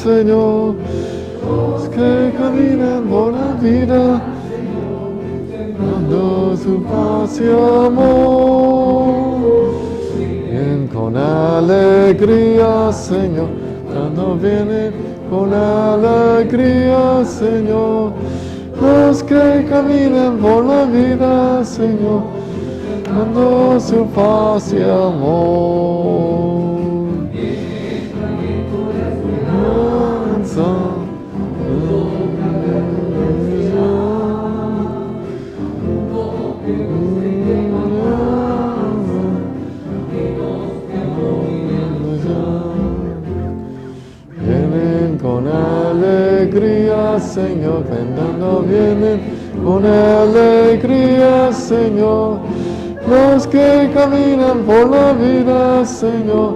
Señor. Los que caminan por la vida, dando su paz y amor. Bien con alegría, Señor, cuando vienen con alegría, Señor. Los que caminan por la vida, Señor, dando su paz y amor. Vienen con alegría, Señor, cantando vienen con alegría, Señor. Los que caminan por la vida, Señor,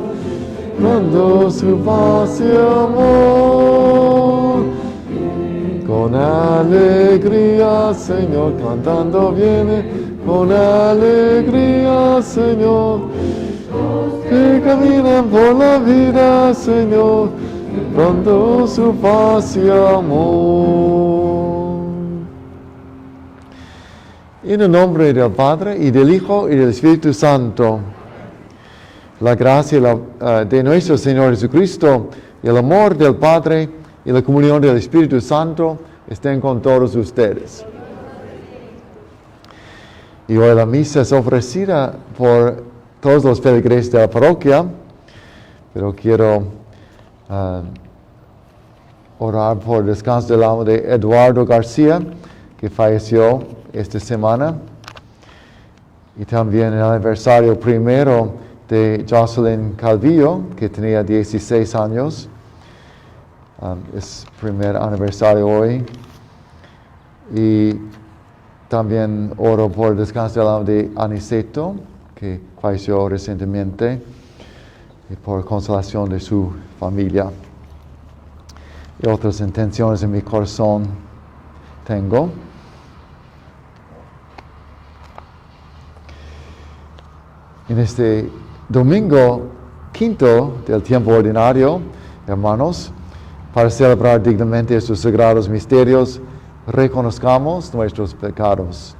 dando su paz y amor. Con alegría, Señor, cantando viene, con alegría, Señor. Que caminan por la vida, Señor, dando su paz y amor. En el nombre del Padre, y del Hijo, y del Espíritu Santo. La gracia de nuestro Señor Jesucristo, y el amor del Padre, y la comunión del Espíritu Santo estén con todos ustedes. Y hoy la misa es ofrecida por todos los feligreses de la parroquia, pero quiero orar por el descanso del alma de Eduardo García, que falleció esta semana, y también el aniversario primero de Jocelyn Calvillo, que tenía 16 años. Es primer aniversario hoy. Y también oro por el descanso del alma de Aniceto, que falleció recientemente, y por consolación de su familia. Y otras intenciones en mi corazón tengo. En este domingo quinto del tiempo ordinario, hermanos, para celebrar dignamente estos sagrados misterios, reconozcamos nuestros pecados.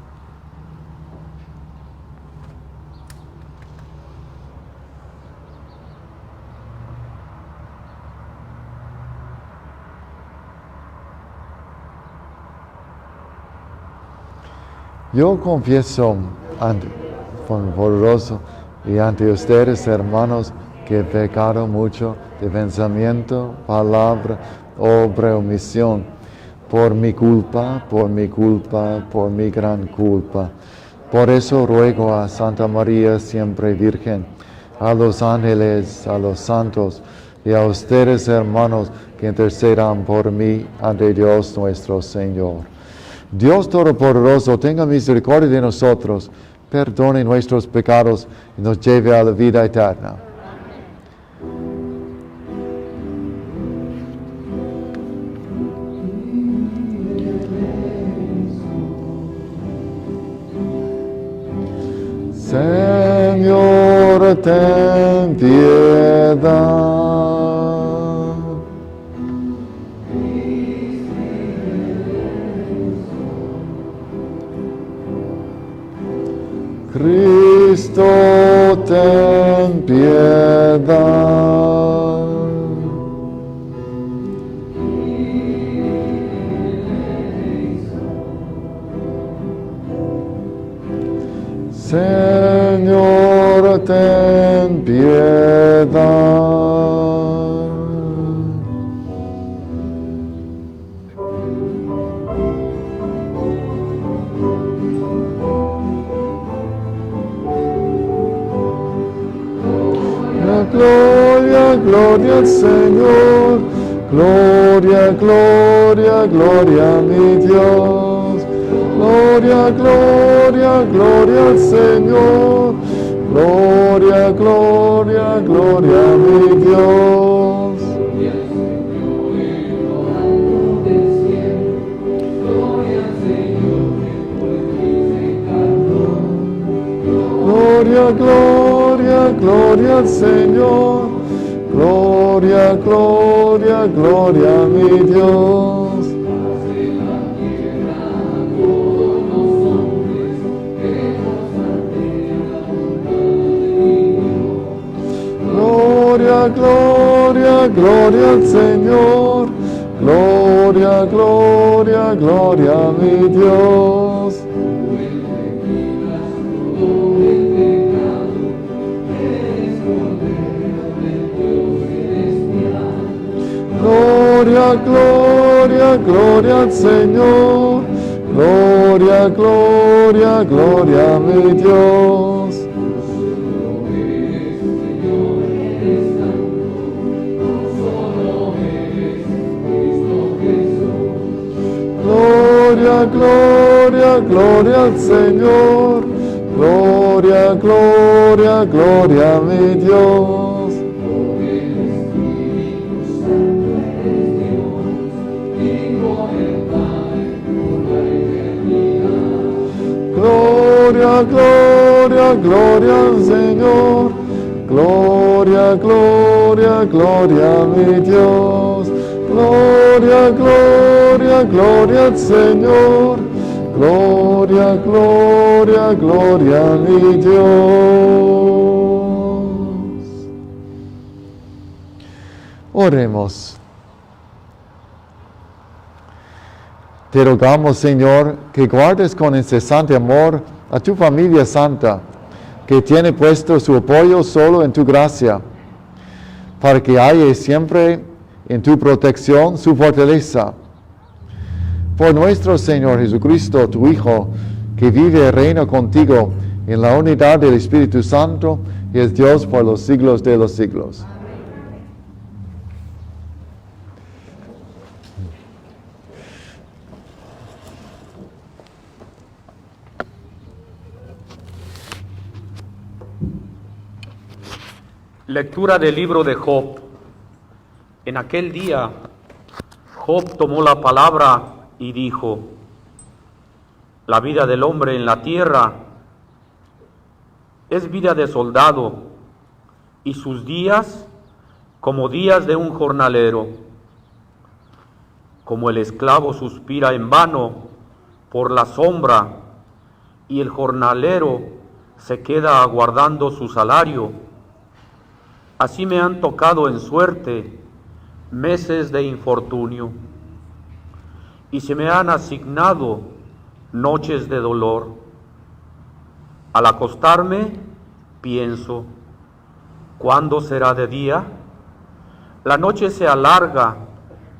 Yo confieso ante el poderoso y ante ustedes, hermanos, que he pecado mucho de pensamiento, palabra, obra, omisión, por mi culpa, por mi gran culpa. Por eso ruego a Santa María, siempre Virgen, a los ángeles, a los santos, y a ustedes, hermanos, que intercedan por mí ante Dios nuestro Señor. Dios Todopoderoso, tenga misericordia de nosotros, perdone nuestros pecados y nos lleve a la vida eterna. Señor, ten piedad. Cristo, ten piedad. Señor, ten piedad. Gloria, gloria al Señor, gloria, gloria, gloria a mi Dios. Gloria, gloria, gloria al Señor, gloria, gloria, gloria a mi Dios. Gloria, gloria, gloria al Señor, gloria. Gloria, gloria, gloria a mi Dios. Gloria, gloria, gloria al Señor. Gloria, gloria, gloria a mi Dios. Gloria, gloria, gloria al Señor. Gloria, gloria, gloria a mi Dios. Gloria, gloria, gloria al Señor. Gloria, gloria, gloria a mi Dios. Gloria, gloria, gloria al Señor. Gloria, gloria, gloria a mi Dios. Gloria, gloria, gloria al Señor. Gloria, gloria, gloria a mi Dios. Oremos. Te rogamos, Señor, que guardes con incesante amor a tu familia santa, que tiene puesto su apoyo solo en tu gracia, para que haya siempre en tu protección su fortaleza. Por nuestro Señor Jesucristo, tu Hijo, que vive y reina contigo en la unidad del Espíritu Santo, y es Dios por los siglos de los siglos. Lectura del libro de Job. En aquel día, Job tomó la palabra y dijo: la vida del hombre en la tierra es vida de soldado, y sus días como días de un jornalero. Como el esclavo suspira en vano por la sombra, y el jornalero se queda aguardando su salario, así me han tocado en suerte meses de infortunio, y se me han asignado noches de dolor. Al acostarme, pienso, ¿cuándo será de día? La noche se alarga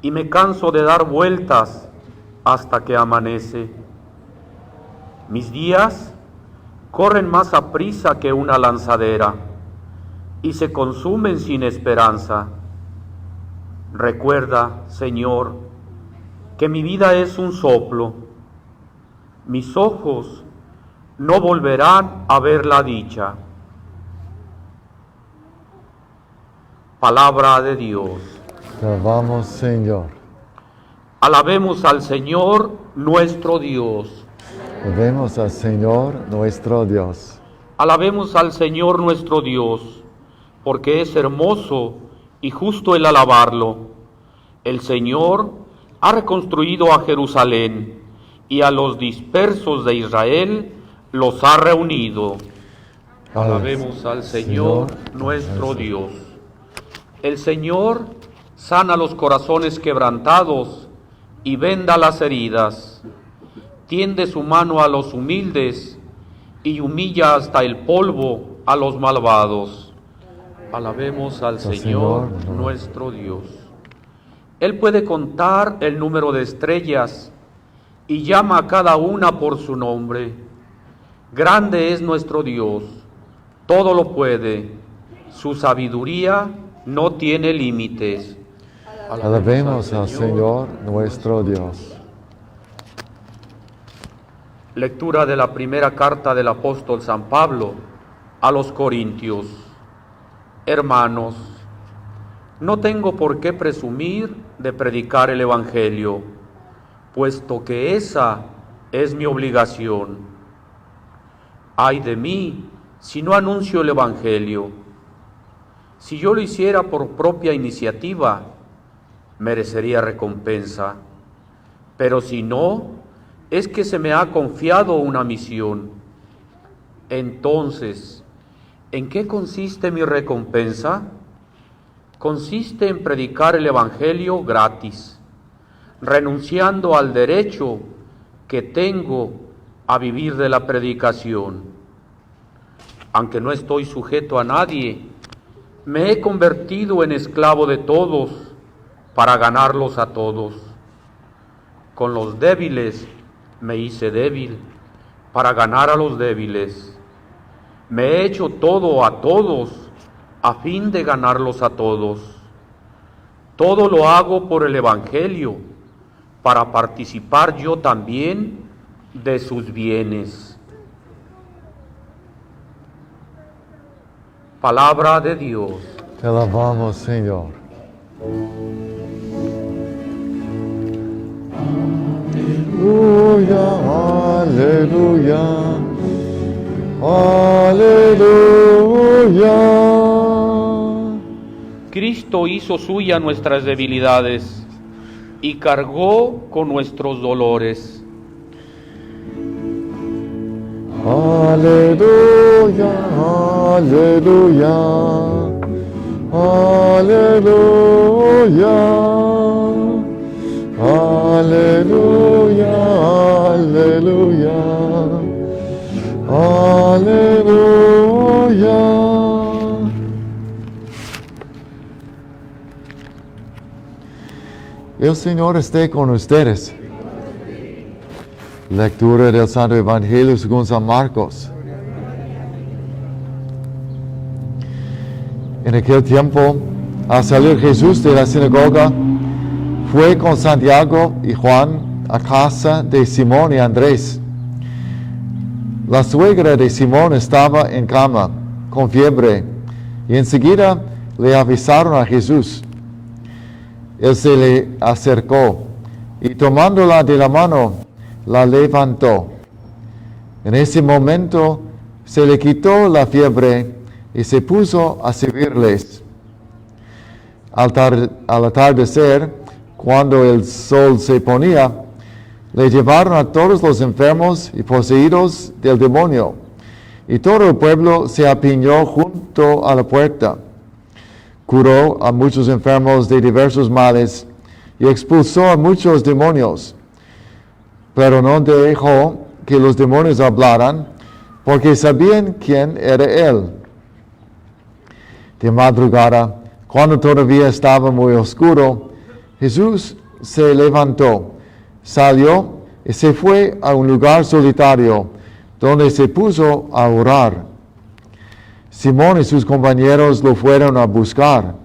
y me canso de dar vueltas hasta que amanece. Mis días corren más aprisa que una lanzadera y se consumen sin esperanza. Recuerda, Señor, que mi vida es un soplo. Mis ojos no volverán a ver la dicha. Palabra de Dios. Te alabamos, Señor. Alabemos al Señor nuestro Dios. Alabemos al Señor nuestro Dios. Alabemos al Señor nuestro Dios, porque es hermoso y justo el alabarlo. El Señor ha reconstruido a Jerusalén, y a los dispersos de Israel los ha reunido. Alabemos al Señor nuestro Dios. El Señor sana los corazones quebrantados y venda las heridas. Tiende su mano a los humildes y humilla hasta el polvo a los malvados. Alabemos al Señor nuestro Dios. Él puede contar el número de estrellas y llama a cada una por su nombre. Grande es nuestro Dios, todo lo puede. Su sabiduría no tiene límites. Alabemos al Señor nuestro Dios. Lectura de la primera carta del apóstol San Pablo a los Corintios. Hermanos, no tengo por qué presumir de predicar el Evangelio, puesto que esa es mi obligación. Ay de mí si no anuncio el Evangelio. Si yo lo hiciera por propia iniciativa, merecería recompensa. Pero si no, es que se me ha confiado una misión. Entonces, ¿en qué consiste mi recompensa? Consiste en predicar el Evangelio gratis, renunciando al derecho que tengo a vivir de la predicación. Aunque no estoy sujeto a nadie, me he convertido en esclavo de todos para ganarlos a todos. Con los débiles me hice débil para ganar a los débiles. Me he hecho todo a todos a fin de ganarlos a todos. Todo lo hago por el Evangelio, para participar yo también de sus bienes. Palabra de Dios. Te alabamos, Señor. Aleluya, aleluya, aleluya. Cristo hizo suya nuestras debilidades y cargó con nuestros dolores. Aleluya, aleluya, aleluya, aleluya, aleluya, aleluya. El Señor esté con ustedes. Lectura del Santo Evangelio según San Marcos. En aquel tiempo, al salir Jesús de la sinagoga, fue con Santiago y Juan a casa de Simón y Andrés. La suegra de Simón estaba en cama, con fiebre, y enseguida le avisaron a Jesús. Él se le acercó y tomándola de la mano, la levantó. En ese momento se le quitó la fiebre y se puso a servirles. Al atardecer, cuando el sol se ponía, le llevaron a todos los enfermos y poseídos del demonio, y todo el pueblo se apiñó junto a la puerta. Curó a muchos enfermos de diversos males y expulsó a muchos demonios, pero no dejó que los demonios hablaran, porque sabían quién era él. De madrugada, cuando todavía estaba muy oscuro, Jesús se levantó, salió y se fue a un lugar solitario, donde se puso a orar. Simón y sus compañeros lo fueron a buscar,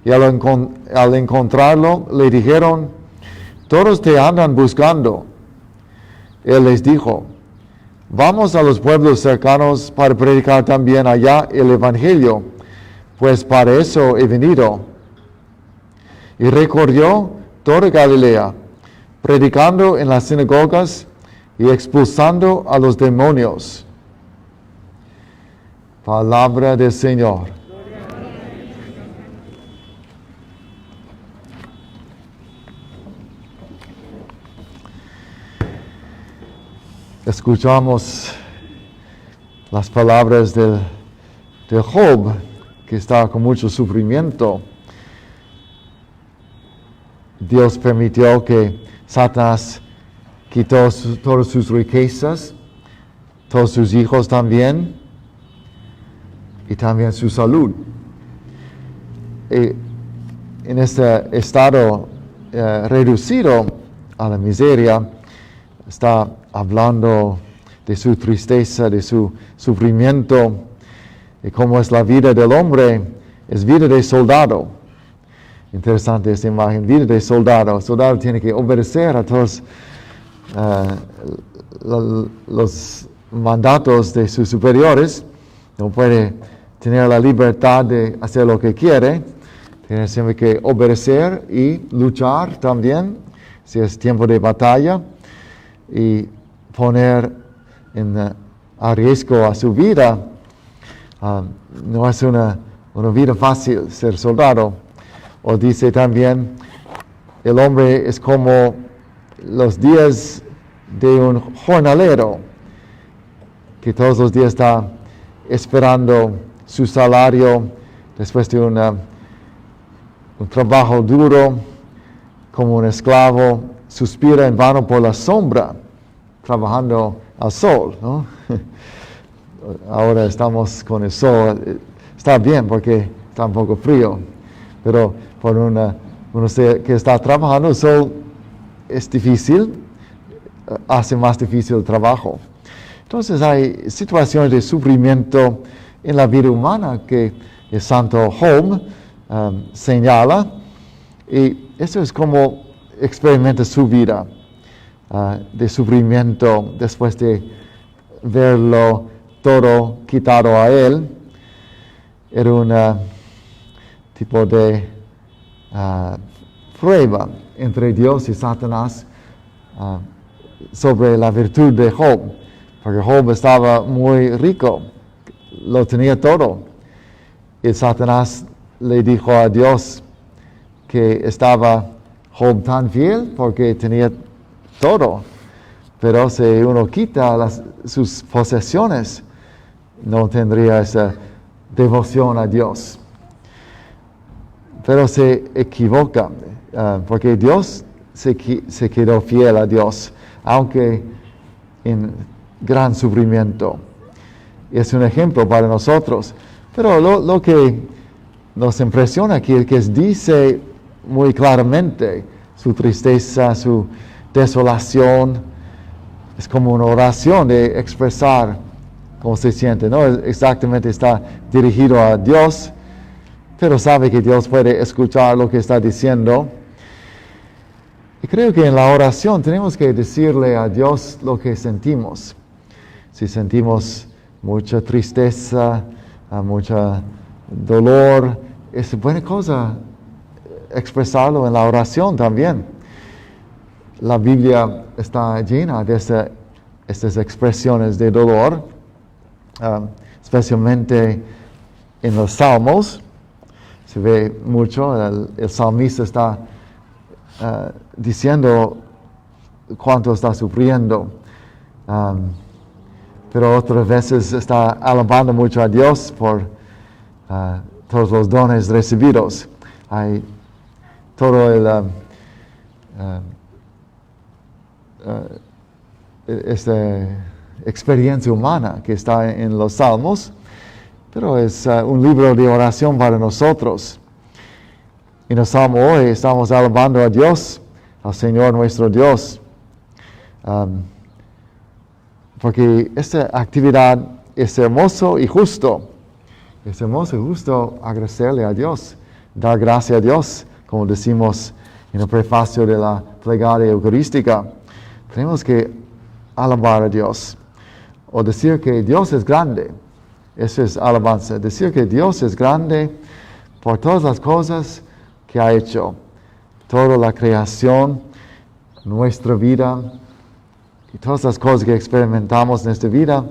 y al encontrarlo le dijeron: «Todos te andan buscando». Él les dijo: «Vamos a los pueblos cercanos para predicar también allá el Evangelio, pues para eso he venido». Y recorrió toda Galilea, predicando en las sinagogas y expulsando a los demonios. Palabra del Señor. Escuchamos las palabras de Job, que estaba con mucho sufrimiento. Dios permitió que Satanás quitó todas sus riquezas, todos sus hijos también, y también su salud. Y en este estado reducido a la miseria, está hablando de su tristeza, de su sufrimiento, y cómo es la vida del hombre, es vida de soldado. Interesante esta imagen, vida de soldado. El soldado tiene que obedecer a todos los mandatos de sus superiores. No puede tener la libertad de hacer lo que quiere. Tiene siempre que obedecer y luchar también, si es tiempo de batalla, y poner a riesgo a su vida. No es una una vida fácil ser soldado. O dice también, el hombre es como los días de un jornalero, que todos los días está esperando su salario después de un trabajo duro, como un esclavo, suspira en vano por la sombra, trabajando al sol, ¿no? Ahora estamos con el sol, está bien porque está un poco frío, pero por uno que está trabajando el sol es difícil, hace más difícil el trabajo. Entonces hay situaciones de sufrimiento en la vida humana que el santo Job señala, y eso es como experimenta su vida de sufrimiento después de verlo todo quitado a él. Era un tipo de prueba entre Dios y Satanás sobre la virtud de Job, porque Job estaba muy rico, lo tenía todo, y Satanás le dijo a Dios que estaba Job tan fiel porque tenía todo, pero si uno quita sus posesiones, no tendría esa devoción a Dios. Pero se equivoca, porque Dios se quedó fiel a Dios, aunque en gran sufrimiento. Es un ejemplo para nosotros. Pero lo que nos impresiona aquí es que dice muy claramente su tristeza, su desolación. Es como una oración de expresar cómo se siente. No exactamente está dirigido a Dios, pero sabe que Dios puede escuchar lo que está diciendo. Y creo que en la oración tenemos que decirle a Dios lo que sentimos. Si sentimos mucha tristeza, mucho dolor, es buena cosa expresarlo en la oración también. La Biblia está llena de estas expresiones de dolor, especialmente en los Salmos. Se ve mucho, el salmista está diciendo cuánto está sufriendo, pero otras veces está alabando mucho a Dios por todos los dones recibidos. Hay todo esta experiencia humana que está en los Salmos, pero es un libro de oración para nosotros. En el Salmo hoy estamos alabando a Dios, al Señor nuestro Dios, porque esta actividad es hermoso y justo. Es hermoso y justo agradecerle a Dios, dar gracias a Dios, como decimos en el prefacio de la plegaria eucarística. Tenemos que alabar a Dios, o decir que Dios es grande. Eso es alabanza, decir que Dios es grande por todas las cosas que ha hecho, toda la creación, nuestra vida y todas las cosas que experimentamos en esta vida,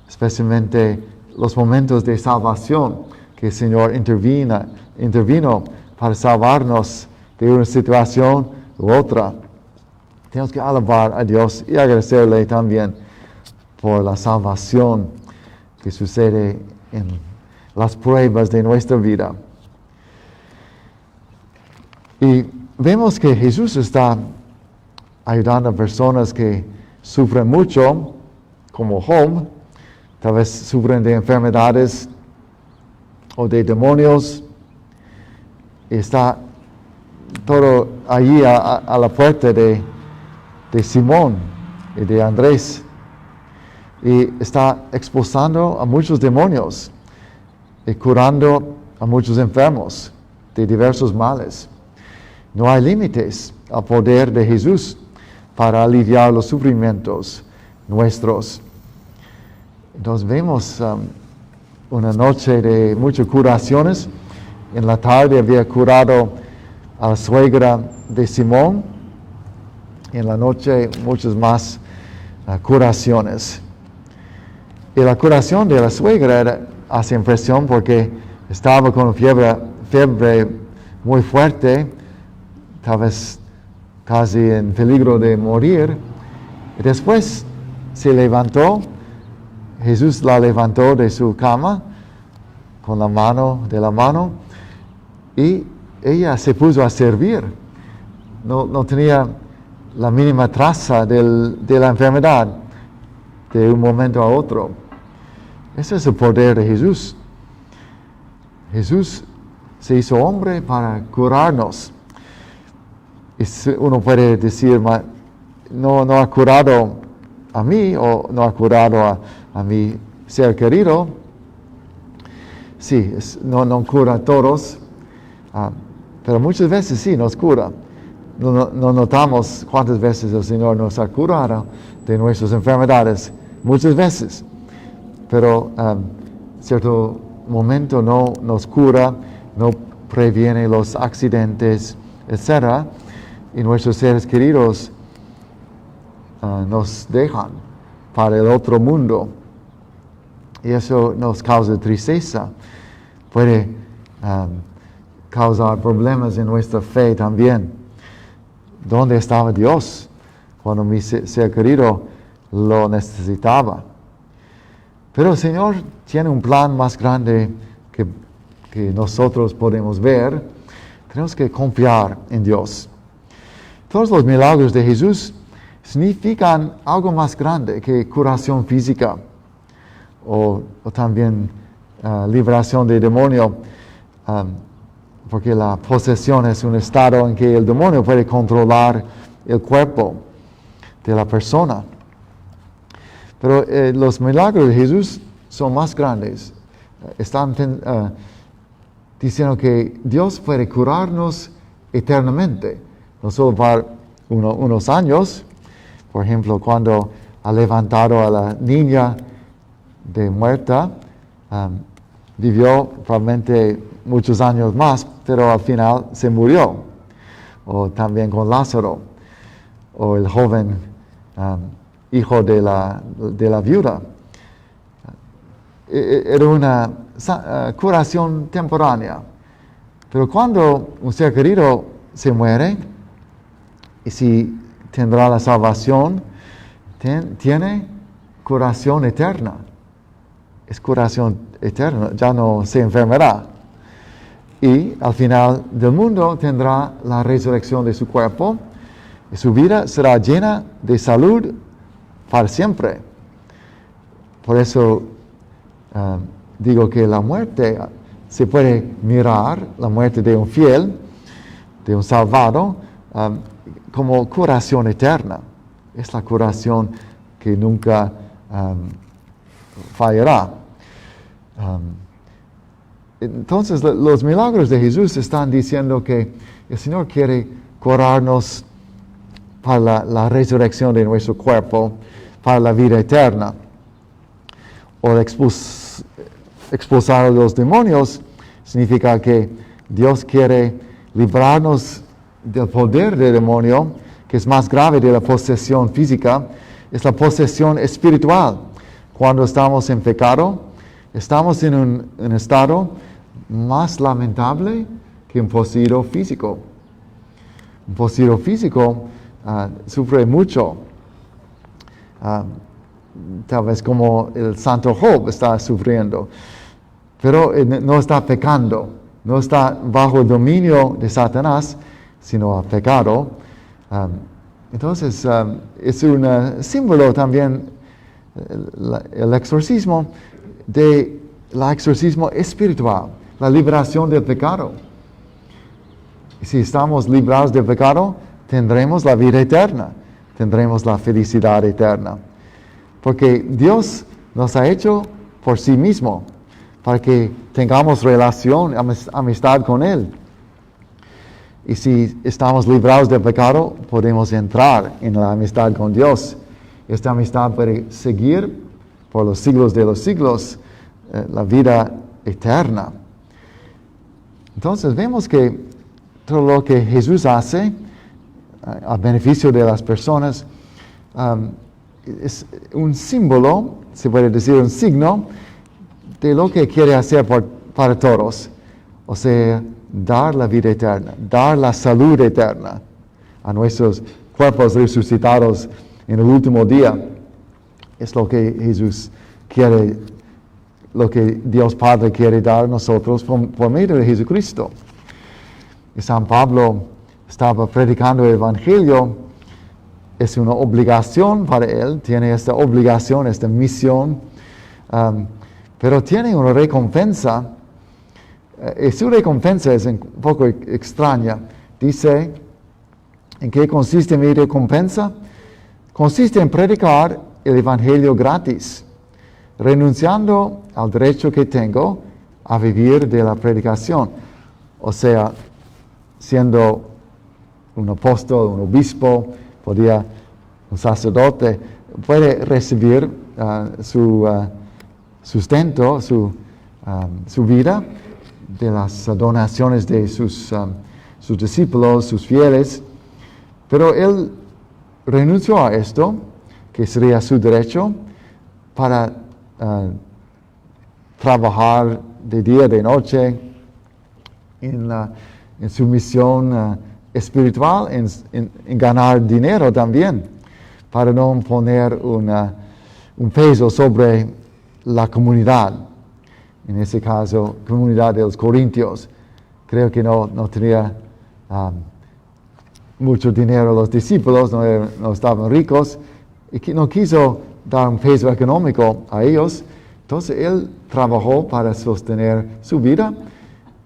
especialmente los momentos de salvación que el Señor intervino para salvarnos de una situación u otra. Tenemos que alabar a Dios y agradecerle también por la salvación que sucede en las pruebas de nuestra vida. Y vemos que Jesús está ayudando a personas que sufren mucho, como Job, tal vez sufren de enfermedades o de demonios. Y está todo allí a la puerta de Simón y de Andrés. Y está expulsando a muchos demonios y curando a muchos enfermos de diversos males. No hay límites al poder de Jesús para aliviar los sufrimientos nuestros. Entonces vemos una noche de muchas curaciones. En la tarde había curado a la suegra de Simón. En la noche muchas más curaciones. Y la curación de la suegra hace impresión porque estaba con fiebre muy fuerte, tal vez casi en peligro de morir. Y después se levantó, Jesús la levantó de su cama con la mano y ella se puso a servir. No tenía la mínima traza de la enfermedad de un momento a otro. Ese es el poder de Jesús. Jesús se hizo hombre para curarnos. Y uno puede decir, no ha curado a mí o no ha curado a mi ser querido. Sí, no cura a todos, pero muchas veces sí nos cura. No notamos cuántas veces el Señor nos ha curado de nuestras enfermedades, muchas veces, pero cierto momento no nos cura, no previene los accidentes, etc. Y nuestros seres queridos nos dejan para el otro mundo. Y eso nos causa tristeza. Puede causar problemas en nuestra fe también. ¿Dónde estaba Dios cuando mi ser querido lo necesitaba? Pero el Señor tiene un plan más grande que nosotros podemos ver. Tenemos que confiar en Dios. Todos los milagros de Jesús significan algo más grande que curación física o también liberación de demonio, porque la posesión es un estado en que el demonio puede controlar el cuerpo de la persona. Pero los milagros de Jesús son más grandes. Están diciendo que Dios puede curarnos eternamente, no solo para unos años. Por ejemplo, cuando ha levantado a la niña de muerta, vivió probablemente muchos años más, pero al final se murió. O también con Lázaro, o el joven hijo de la viuda. Era una curación temporánea. Pero cuando un ser querido se muere, y si tendrá la salvación, tiene curación eterna. Es curación eterna, ya no se enfermará. Y al final del mundo tendrá la resurrección de su cuerpo y su vida será llena de salud para siempre. Por eso digo que la muerte se puede mirar, la muerte de un fiel, de un salvado, como curación eterna. Es la curación que nunca fallará. Entonces, los milagros de Jesús están diciendo que el Señor quiere curarnos para la resurrección de nuestro cuerpo, para la vida eterna. O expulsar a los demonios significa que Dios quiere librarnos del poder del demonio, que es más grave de la posesión física, es la posesión espiritual. Cuando estamos en pecado, estamos en un estado más lamentable que un poseído físico. Un poseído físico sufre mucho. Tal vez como el santo Job está sufriendo. Pero no está pecando. No está bajo el dominio de Satanás, sino ha pecado. Entonces, es un símbolo también el exorcismo de la exorcismo espiritual, la liberación del pecado. Y si estamos librados del pecado, tendremos la vida eterna, tendremos la felicidad eterna. Porque Dios nos ha hecho por sí mismo, para que tengamos relación, amistad con Él. Y si estamos librados del pecado, podemos entrar en la amistad con Dios. Esta amistad puede seguir por los siglos de los siglos, la vida eterna. Entonces vemos que todo lo que Jesús hace a beneficio de las personas es un símbolo, se puede decir un signo, de lo que quiere hacer por para todos. O sea, dar la vida eterna, dar la salud eterna a nuestros cuerpos resucitados en el último día. Es lo que Jesús quiere, lo que Dios Padre quiere dar a nosotros por medio de Jesucristo. Y San Pablo estaba predicando el Evangelio. Es una obligación para él, tiene esta obligación, esta misión, pero tiene una recompensa. Y su recompensa es un poco extraña. Dice, ¿en qué consiste mi recompensa? Consiste en predicar el Evangelio gratis, renunciando al derecho que tengo a vivir de la predicación. O sea, siendo un apóstol, un obispo, un sacerdote, puede recibir su sustento, su vida de las donaciones de sus discípulos, sus fieles, pero él renunció a esto, que sería su derecho, para trabajar de día, de noche, en su misión espiritual, en ganar dinero también, para no poner un peso sobre la comunidad. En ese caso, comunidad de los Corintios. Creo que no tenía mucho dinero los discípulos, no estaban ricos, y que no quiso dar un peso económico a ellos. Entonces él trabajó para sostener su vida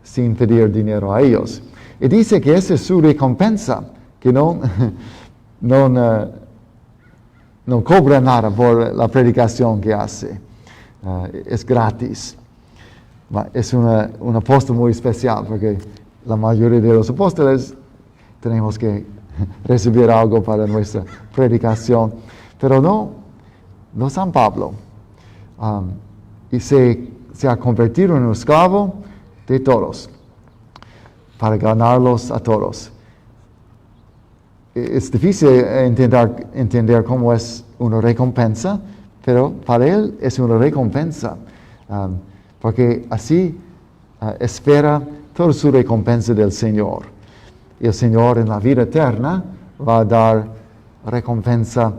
sin pedir dinero a ellos. Y dice que esa es su recompensa, que no cobra nada por la predicación que hace. Es gratis. Es un apóstol muy especial, porque la mayoría de los apóstoles tenemos que recibir algo para nuestra predicación, pero no San Pablo. Y se ha convertido en un esclavo de todos, para ganarlos a todos. Es difícil entender cómo es una recompensa, pero para él es una recompensa, porque así espera toda su recompensa del Señor. Y el Señor en la vida eterna va a dar recompensa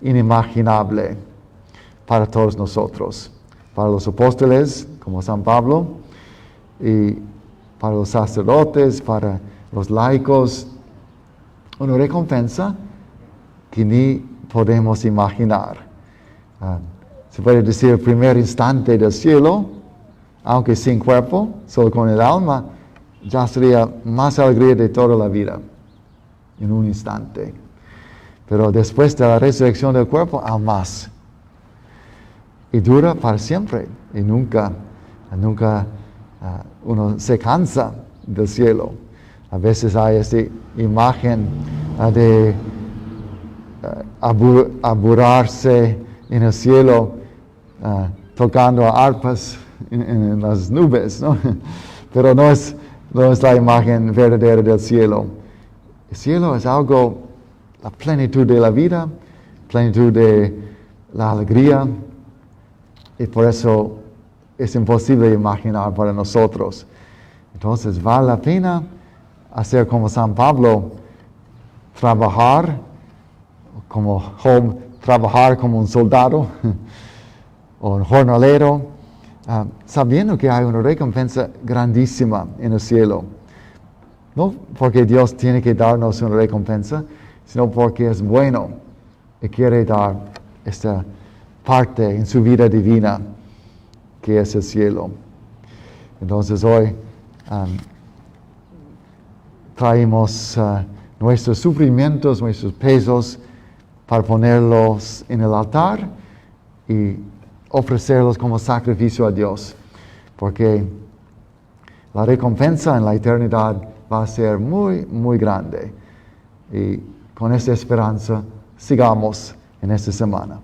inimaginable para todos nosotros, para los apóstoles como San Pablo, y para los sacerdotes, para los laicos, una recompensa que ni podemos imaginar. Se puede decir el primer instante del cielo, aunque sin cuerpo, solo con el alma, ya sería más alegría de toda la vida, en un instante. Pero después de la resurrección del cuerpo, aún más. Y dura para siempre, y nunca uno se cansa del cielo. A veces hay esta imagen de aburrarse en el cielo, tocando arpas en las nubes, ¿no? Pero no es la imagen verdadera del cielo. El cielo es algo, la plenitud de la vida, plenitud de la alegría, y por eso es imposible imaginar para nosotros. Entonces vale la pena hacer como San Pablo, trabajar como Job, trabajar como un soldado o un jornalero, sabiendo que hay una recompensa grandísima en el cielo. No porque Dios tiene que darnos una recompensa, sino porque es bueno y quiere dar esta parte en su vida divina, que es el cielo. Entonces hoy traemos nuestros sufrimientos, nuestros pesos, para ponerlos en el altar y ofrecerlos como sacrificio a Dios, porque la recompensa en la eternidad va a ser muy, muy grande. Y con esta esperanza sigamos en esta semana.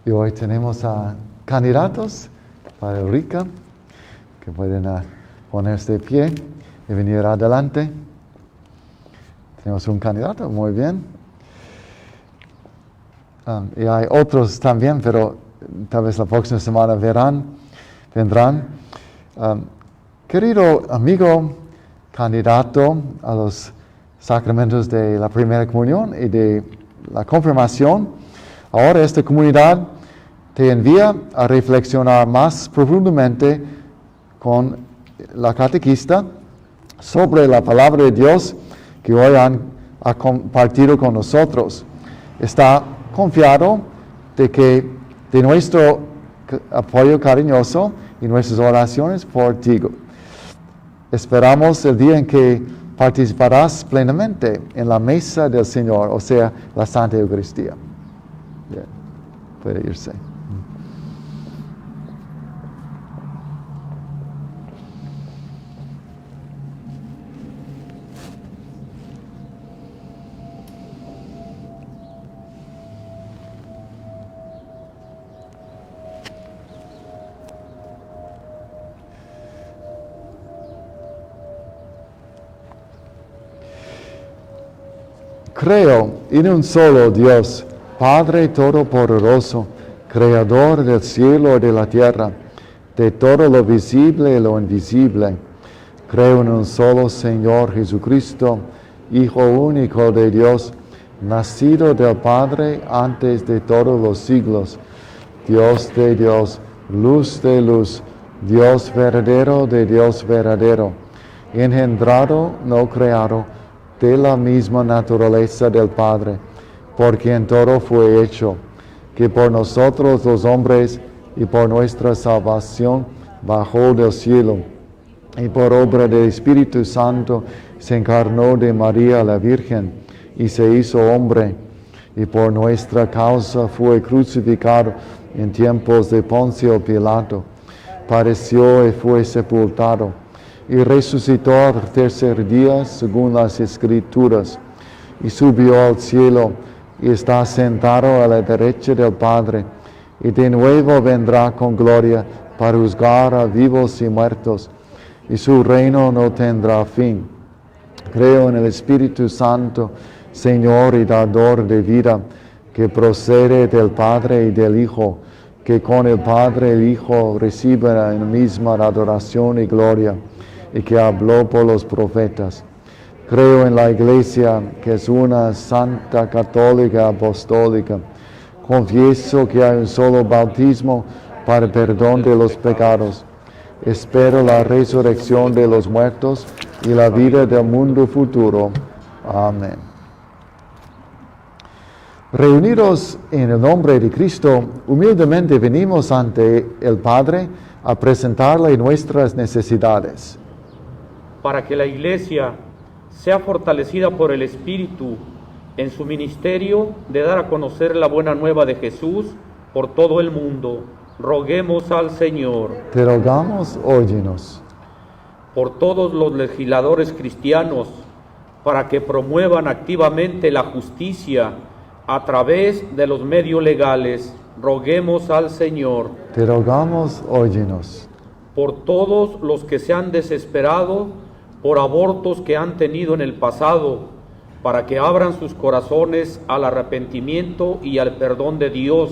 Y hoy tenemos a candidatos para el RICA, que pueden ponerse de pie y venir adelante. Tenemos un candidato, muy bien. Y hay otros también, pero tal vez la próxima semana vendrán. Querido amigo, candidato a los sacramentos de la primera comunión y de la confirmación, ahora esta comunidad te envía a reflexionar más profundamente con la catequista sobre la palabra de Dios que hoy ha compartido con nosotros. Está confiado de nuestro apoyo cariñoso y nuestras oraciones por ti. Esperamos el día en que participarás plenamente en la mesa del Señor, o sea, la Santa Eucaristía. Bien, puede irse. Creo en un solo Dios, Padre Todopoderoso, Creador del cielo y de la tierra, de todo lo visible y lo invisible. Creo en un solo Señor Jesucristo, Hijo único de Dios, nacido del Padre antes de todos los siglos, Dios de Dios, luz de luz, Dios verdadero de Dios verdadero, engendrado, no creado, de la misma naturaleza del Padre, por quien todo fue hecho, que por nosotros los hombres y por nuestra salvación bajó del cielo, y por obra del Espíritu Santo se encarnó de María la Virgen, y se hizo hombre, y por nuestra causa fue crucificado en tiempos de Poncio Pilato, padeció y fue sepultado, y resucitó al tercer día según las Escrituras, y subió al cielo, y está sentado a la derecha del Padre, y de nuevo vendrá con gloria para juzgar a vivos y muertos, y su reino no tendrá fin. Creo en el Espíritu Santo, Señor y dador de vida, que procede del Padre y del Hijo, que con el Padre y el Hijo reciben la misma adoración y gloria, y que habló por los profetas. Creo en la Iglesia, que es una santa, católica, apostólica. Confieso que hay un solo bautismo para el perdón de los pecados. Espero la resurrección de los muertos y la vida del mundo futuro. Amén. Reunidos en el nombre de Cristo, humildemente venimos ante el Padre a presentarle nuestras necesidades. Para que la Iglesia sea fortalecida por el Espíritu en su ministerio de dar a conocer la buena nueva de Jesús por todo el mundo, roguemos al Señor. Te rogamos, óyenos. Por todos los legisladores cristianos, para que promuevan activamente la justicia a través de los medios legales, roguemos al Señor. Te rogamos, óyenos. Por todos los que se han desesperado por abortos que han tenido en el pasado, para que abran sus corazones al arrepentimiento y al perdón de Dios,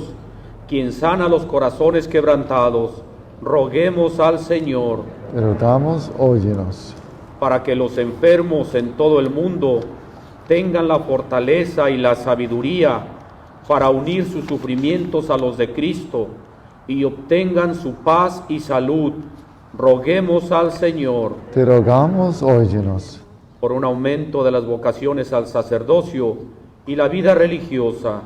quien sana los corazones quebrantados, roguemos al Señor. Te rogamos, óyenos. Para que los enfermos en todo el mundo tengan la fortaleza y la sabiduría para unir sus sufrimientos a los de Cristo y obtengan su paz y salud, roguemos al Señor. Te rogamos, óyenos. Por un aumento de las vocaciones al sacerdocio y la vida religiosa,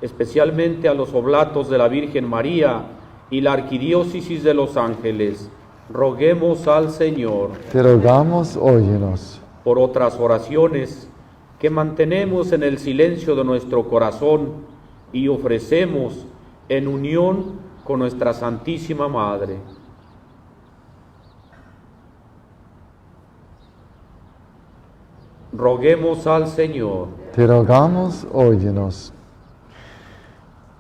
especialmente a los oblatos de la Virgen María y la Arquidiócesis de Los Ángeles, roguemos al Señor. Te rogamos, óyenos. Por otras oraciones que mantenemos en el silencio de nuestro corazón y ofrecemos en unión con nuestra Santísima Madre. Roguemos al Señor. Te rogamos, óyenos.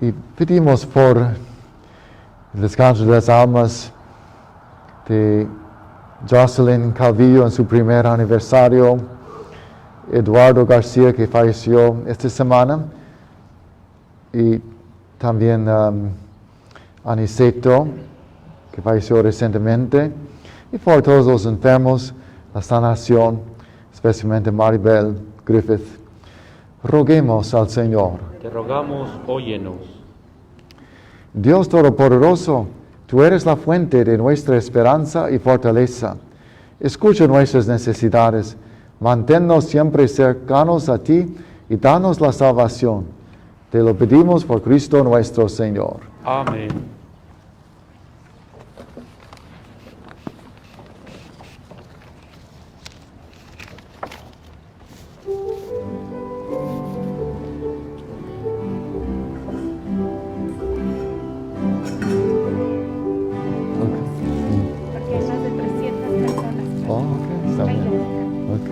Y pedimos por el descanso de las almas de Jocelyn Calvillo en su primer aniversario, Eduardo García, que falleció esta semana, y también Aniceto, que falleció recientemente, y por todos los enfermos, la sanación, especialmente Maribel Griffith. Roguemos al Señor. Te rogamos, óyenos. Dios Todopoderoso, tú eres la fuente de nuestra esperanza y fortaleza. Escucha nuestras necesidades, manténnos siempre cercanos a ti y danos la salvación. Te lo pedimos por Cristo nuestro Señor. Amén. Porque hay más de 300 personas. Oh, ok, está bien. Ok.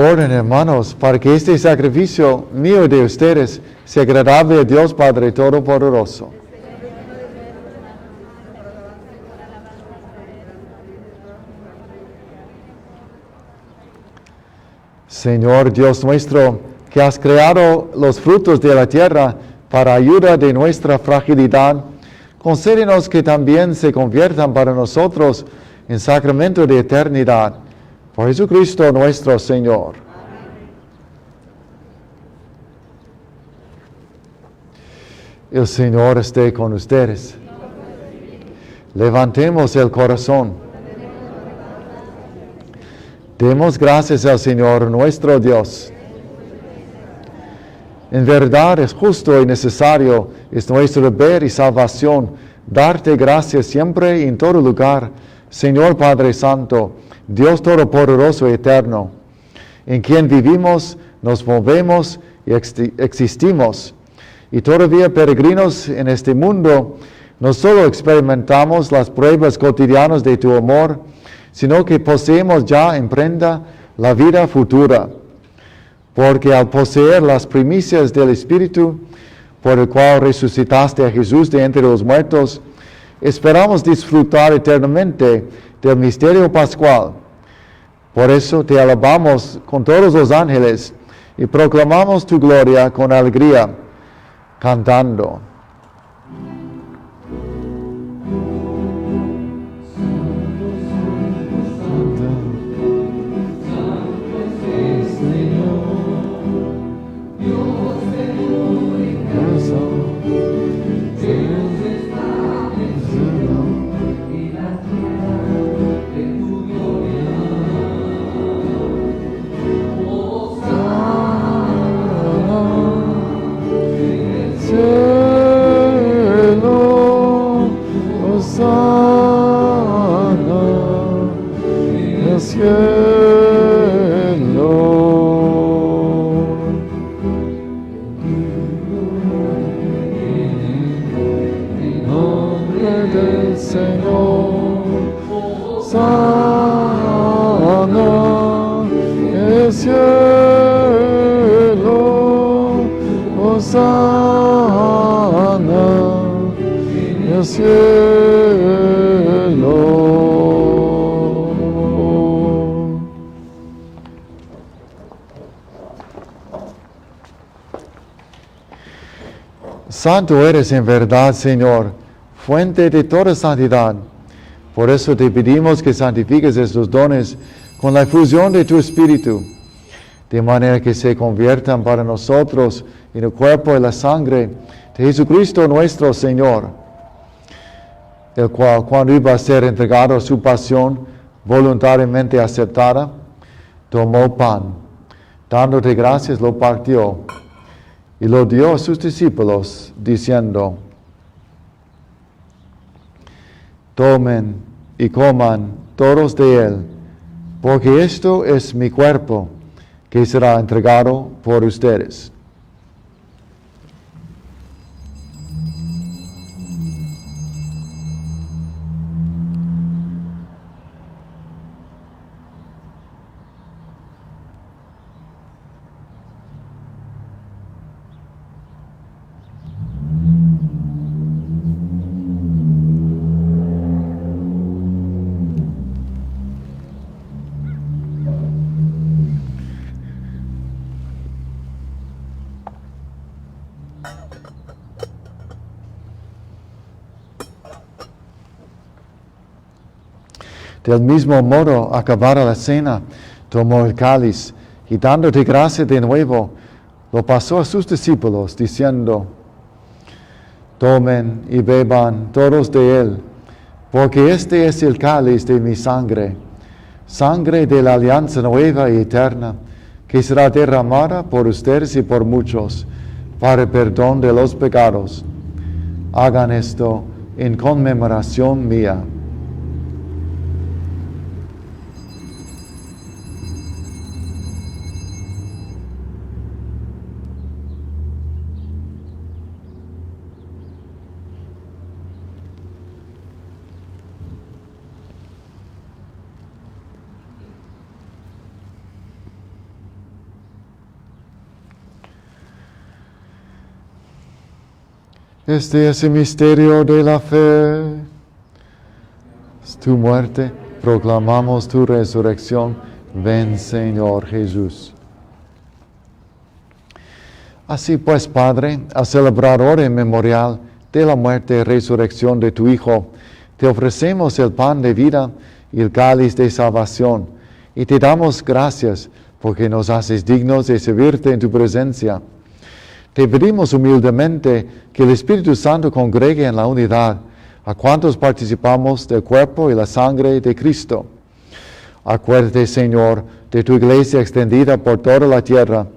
Oren, hermanos, para que este sacrificio mío de ustedes sea agradable a Dios Padre Todopoderoso. Señor Dios nuestro, que has creado los frutos de la tierra para ayuda de nuestra fragilidad, concédenos que también se conviertan para nosotros en sacramento de eternidad. Por Jesucristo nuestro Señor. El Señor esté con ustedes. Levantemos el corazón. Demos gracias al Señor nuestro Dios. En verdad es justo y necesario, es nuestro deber y salvación, darte gracias siempre y en todo lugar, Señor Padre Santo, Dios Todopoderoso y Eterno, en quien vivimos, nos movemos y existimos. Y todavía peregrinos en este mundo, no solo experimentamos las pruebas cotidianas de tu amor, sino que poseemos ya en prenda la vida futura. Porque al poseer las primicias del Espíritu, por el cual resucitaste a Jesús de entre los muertos, esperamos disfrutar eternamente del misterio pascual. Por eso te alabamos con todos los ángeles y proclamamos tu gloria con alegría, cantando. Santo eres en verdad, Señor, fuente de toda santidad. Por eso te pedimos que santifiques estos dones con la efusión de tu Espíritu, de manera que se conviertan para nosotros en el cuerpo y la sangre de Jesucristo nuestro Señor, el cual, cuando iba a ser entregado a su pasión voluntariamente aceptada, tomó pan, dándote gracias, lo partió y lo dio a sus discípulos, diciendo: tomen y coman todos de él, porque esto es mi cuerpo, que será entregado por ustedes. Del mismo modo, acabada la cena, tomó el cáliz y dándote gracias de nuevo, lo pasó a sus discípulos, diciendo: tomen y beban todos de él, porque este es el cáliz de mi sangre, sangre de la alianza nueva y eterna, que será derramada por ustedes y por muchos, para el perdón de los pecados. Hagan esto en conmemoración mía. Este es el misterio de la fe. Es tu muerte, proclamamos tu resurrección. Ven, Señor Jesús. Así pues, Padre, al celebrar hoy el memorial de la muerte y resurrección de tu Hijo, te ofrecemos el pan de vida y el cáliz de salvación, y te damos gracias porque nos haces dignos de servirte en tu presencia. Te pedimos humildemente que el Espíritu Santo congregue en la unidad a cuantos participamos del cuerpo y la sangre de Cristo. Acuérdate, Señor, de tu iglesia extendida por toda la tierra,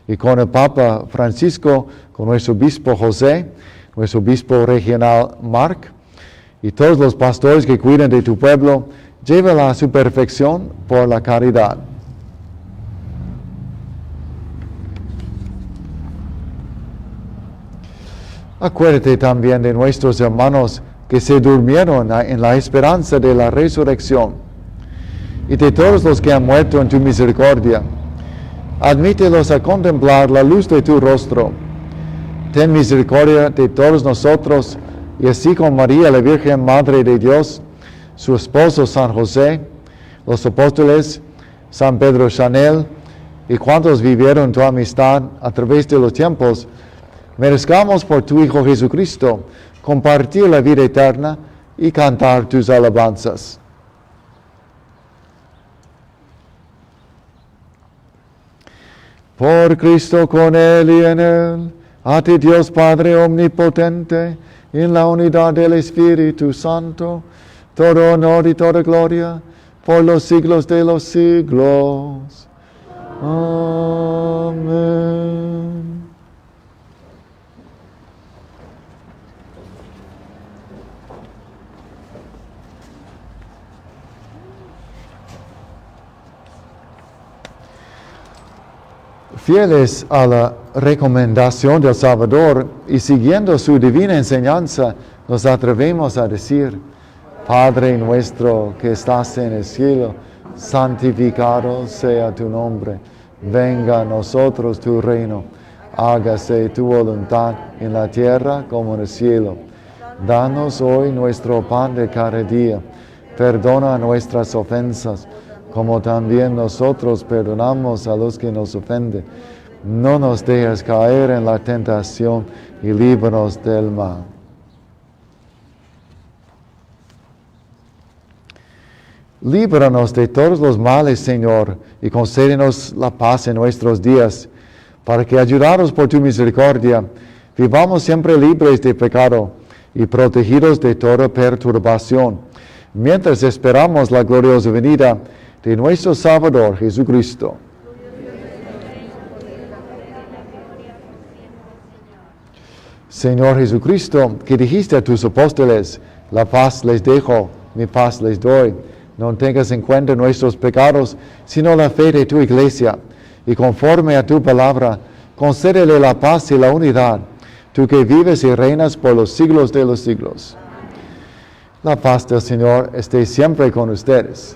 y con el Papa Francisco, con nuestro obispo José, nuestro obispo regional Marc, y todos los pastores que cuidan de tu pueblo, llévala a su perfección por la caridad. Acuérdate también de nuestros hermanos que se durmieron en la esperanza de la resurrección, y de todos los que han muerto en tu misericordia. Admítelos a contemplar la luz de tu rostro. Ten misericordia de todos nosotros, y así con María, la Virgen Madre de Dios, su esposo San José, los apóstoles, San Pedro Chanel, y cuantos vivieron tu amistad a través de los tiempos, merezcamos por tu Hijo Jesucristo compartir la vida eterna y cantar tus alabanzas. Por Cristo, con Él y en Él, a ti Dios Padre Omnipotente, en la unidad del Espíritu Santo, todo honor y toda gloria, por los siglos de los siglos. Amén. Fieles a la recomendación del Salvador y siguiendo su divina enseñanza, nos atrevemos a decir: Padre nuestro que estás en el cielo, santificado sea tu nombre. Venga a nosotros tu reino. Hágase tu voluntad en la tierra como en el cielo. Danos hoy nuestro pan de cada día. Perdona nuestras ofensas, como también nosotros perdonamos a los que nos ofenden. No nos dejes caer en la tentación y líbranos del mal. Líbranos de todos los males, Señor, y concédenos la paz en nuestros días, para que, ayudados por tu misericordia, vivamos siempre libres de pecado y protegidos de toda perturbación, mientras esperamos la gloriosa venida de nuestro Salvador Jesucristo. Señor Jesucristo, que dijiste a tus apóstoles: la paz les dejo, mi paz les doy. No tengas en cuenta nuestros pecados, sino la fe de tu iglesia. Y conforme a tu palabra, concédele la paz y la unidad, tú que vives y reinas por los siglos de los siglos. La paz del Señor esté siempre con ustedes.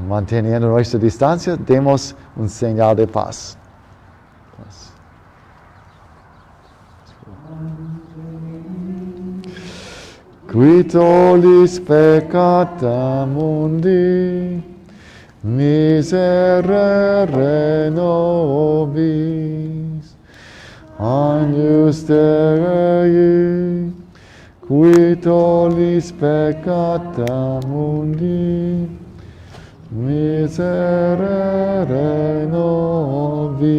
Manteniendo nuestra distancia, demos un señal de paz. Qui tollis peccata mundi, miserere nobis. Agnus Dei, qui tollis peccata mundi, miserere nobis.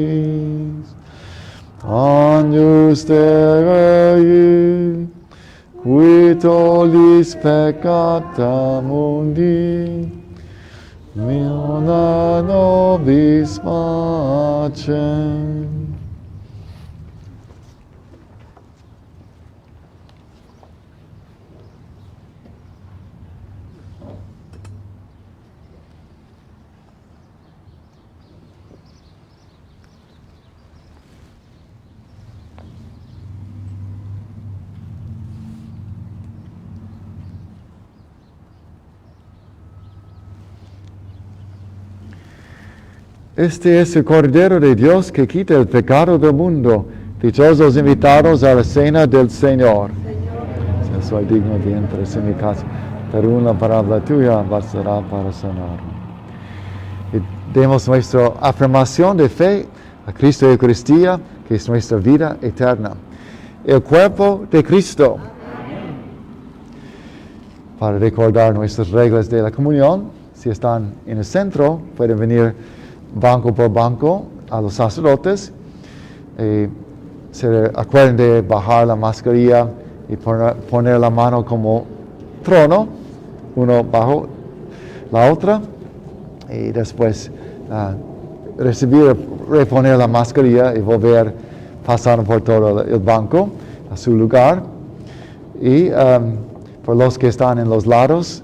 Agnus Dei, qui tollis peccata mundi, miona nobis pacem. Este es el Cordero de Dios que quita el pecado del mundo. Dichosos los invitados a la cena del Señor. Si soy digno de entrar en mi casa, pero una palabra tuya bastará para sanarme. Y demos nuestra afirmación de fe a Cristo y Eucaristía, que es nuestra vida eterna. El cuerpo de Cristo. Para recordar nuestras reglas de la comunión, si están en el centro, pueden venir banco por banco a los sacerdotes. Se acuerden de bajar la mascarilla y poner la mano como trono, uno bajo la otra, y después reponer la mascarilla y volver pasando por todo el banco a su lugar. Y por los que están en los lados,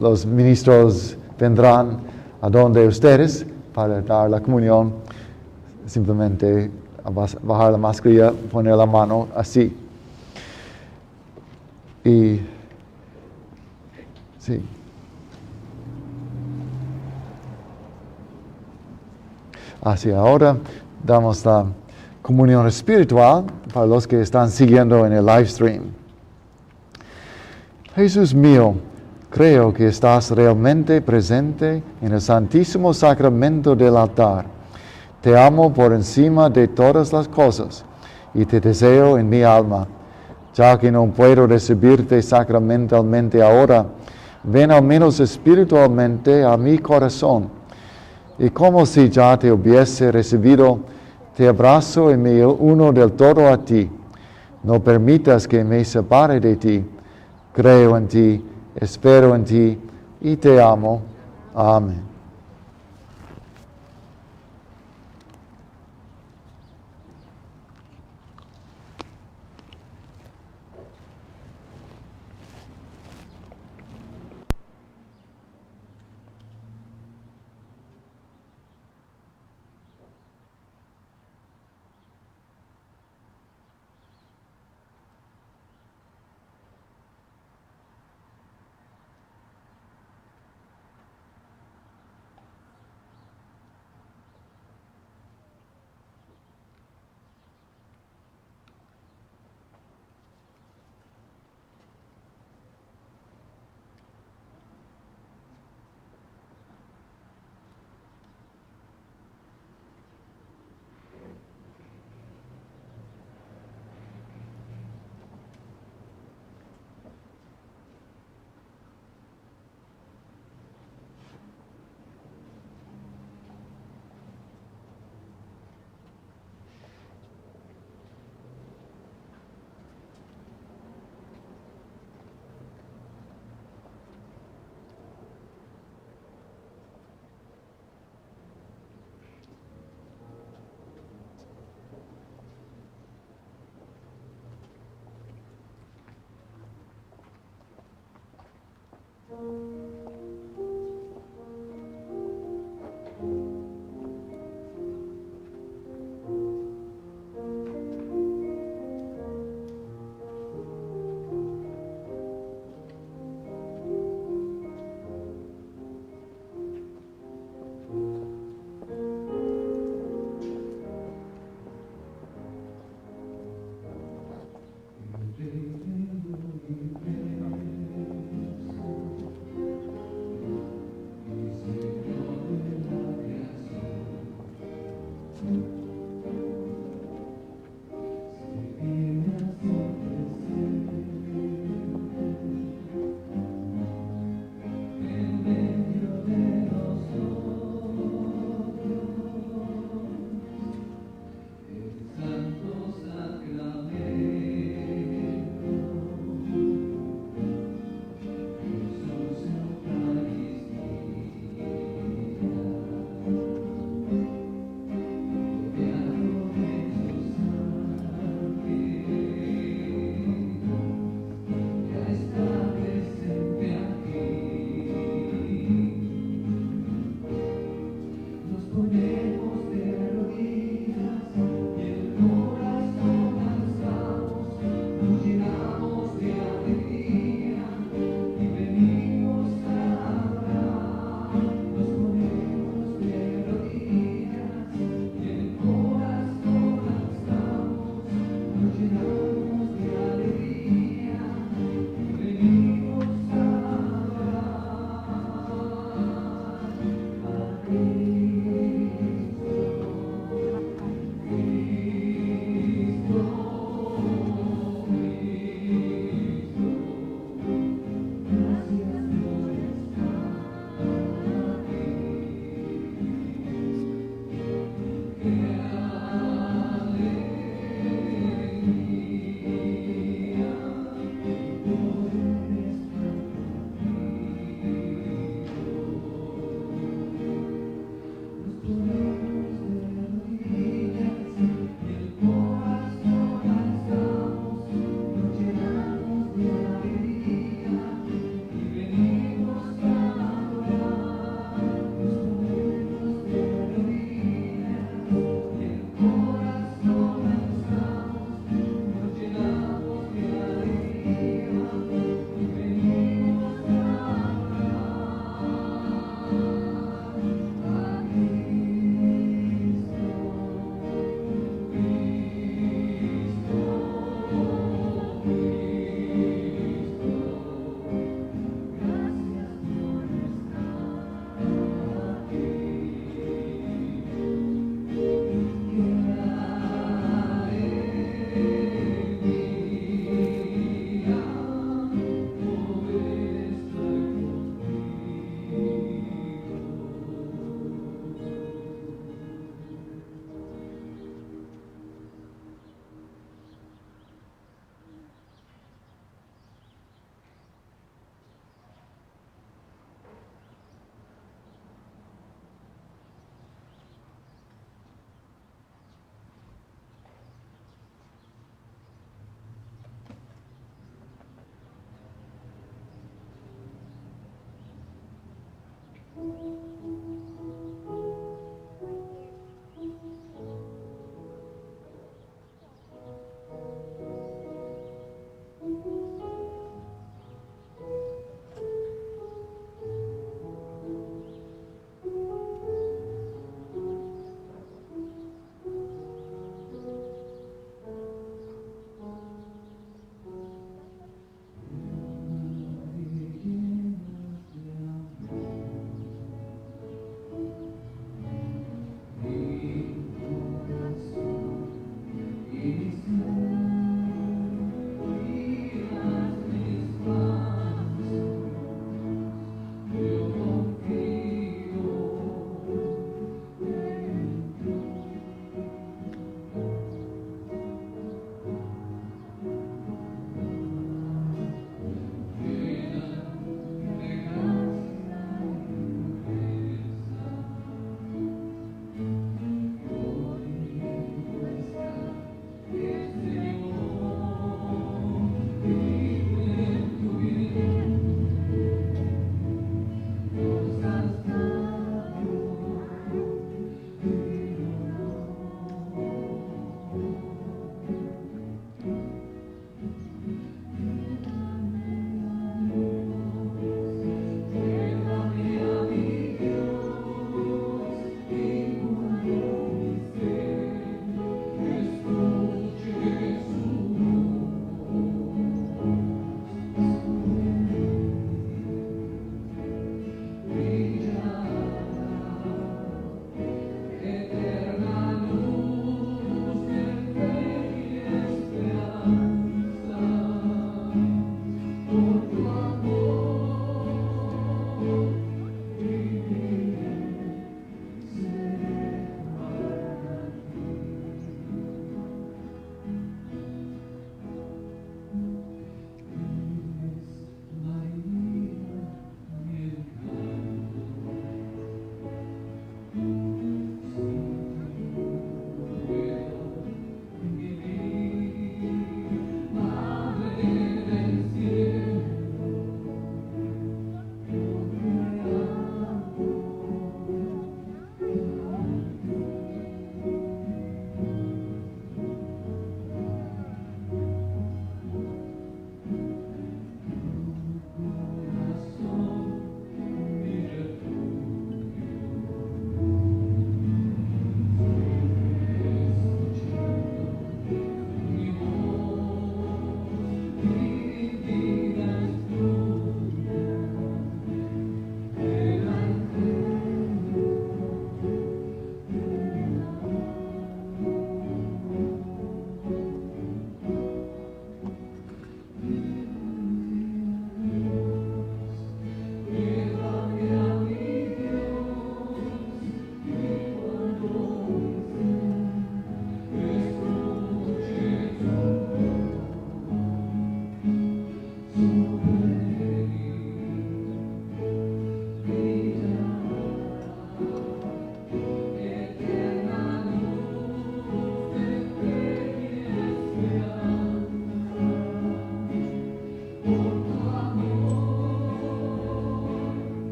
los ministros vendrán a donde ustedes para dar la comunión. Simplemente bajar la mascarilla, poner la mano así. Y sí. Así, ahora damos la comunión espiritual para los que están siguiendo en el live stream. Jesús mío, creo que estás realmente presente en el santísimo sacramento del altar. Te amo por encima de todas las cosas y te deseo en mi alma. Ya que no puedo recibirte sacramentalmente ahora, ven al menos espiritualmente a mi corazón. Y como si ya te hubiese recibido, te abrazo y me uno del todo a ti. No permitas que me separe de ti. Creo en ti, espero en ti y te amo. Amén.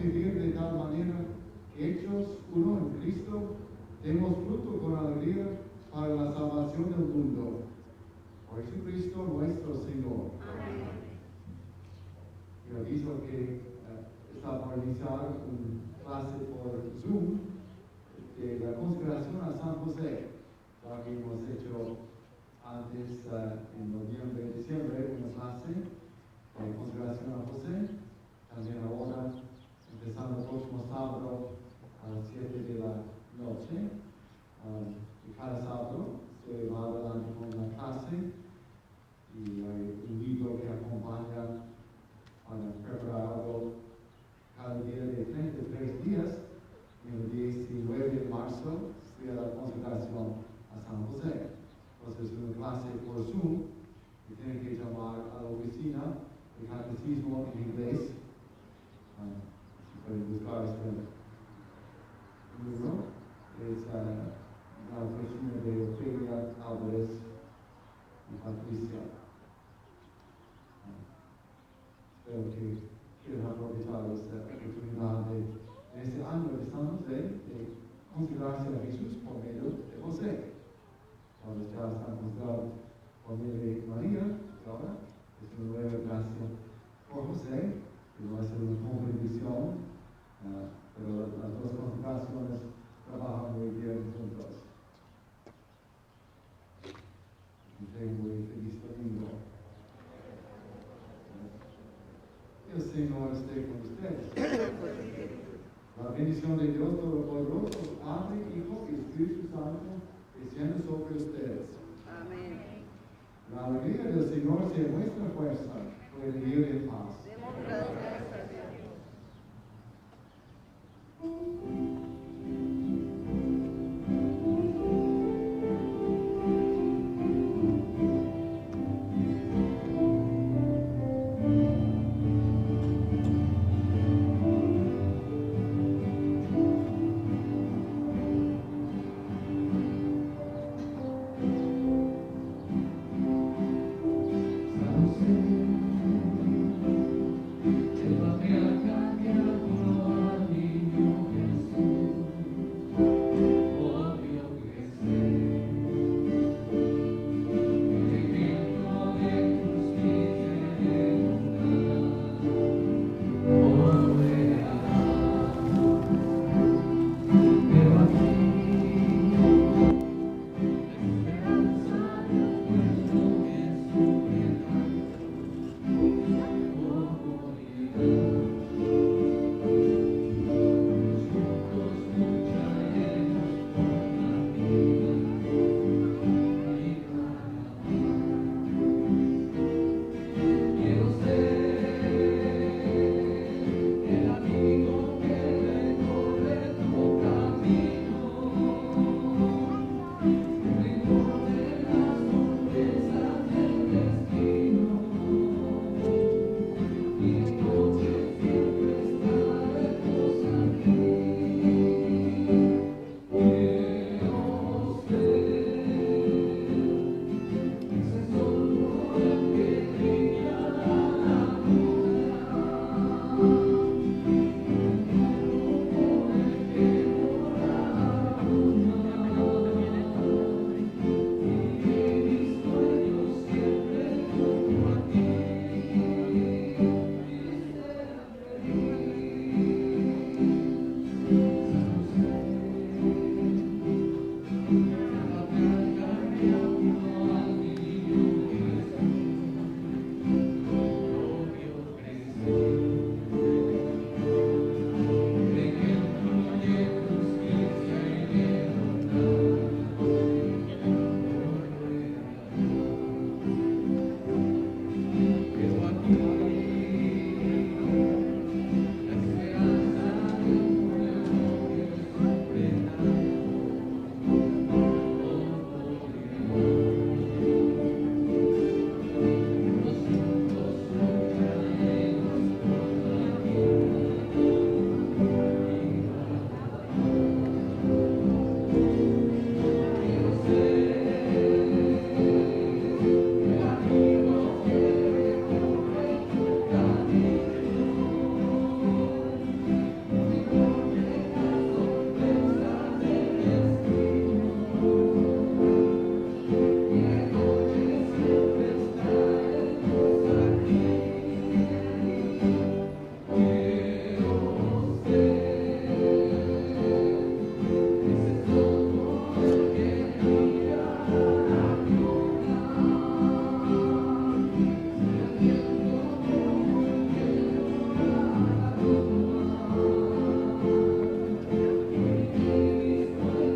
vivir de tal manera que hechos uno en Cristo, demos fruto con alegría para la salvación del mundo. Por Jesucristo nuestro Señor. Yo aviso que está por iniciar una clase por Zoom de la consagración a San José, la que hemos hecho antes en noviembre, diciembre, una clase de consagración a José. También ahora, empezando el próximo sábado a las 7 de la noche. Y cada sábado se va adelante con una clase y hay un libro que acompaña para preparar algo cada día de 33 días. Y el 19 de marzo será la consagración a San José. Entonces, es una clase por Zoom y tienen que llamar a la oficina de catecismo en inglés. Si pueden buscar este número, es la oficina de Ofelia Álvarez y Patricia. Espero que quieran aprovechar esta oportunidad de este año de San José de consagrarse a Jesús por medio de José. Entonces ya están consagrados por medio de María, y ahora es una nueva gracia por José, que va a ser una contribución, pero las dos consagraciones trabajan muy bien juntos. Estoy muy feliz domingo. El Señor esté con ustedes. La bendición de Dios Todopoderoso, Padre, Hijo y Espíritu Santo, descienda sobre ustedes. Amén. La alegría del Señor sea nuestra fuerza, por el día de paz. Demos gracias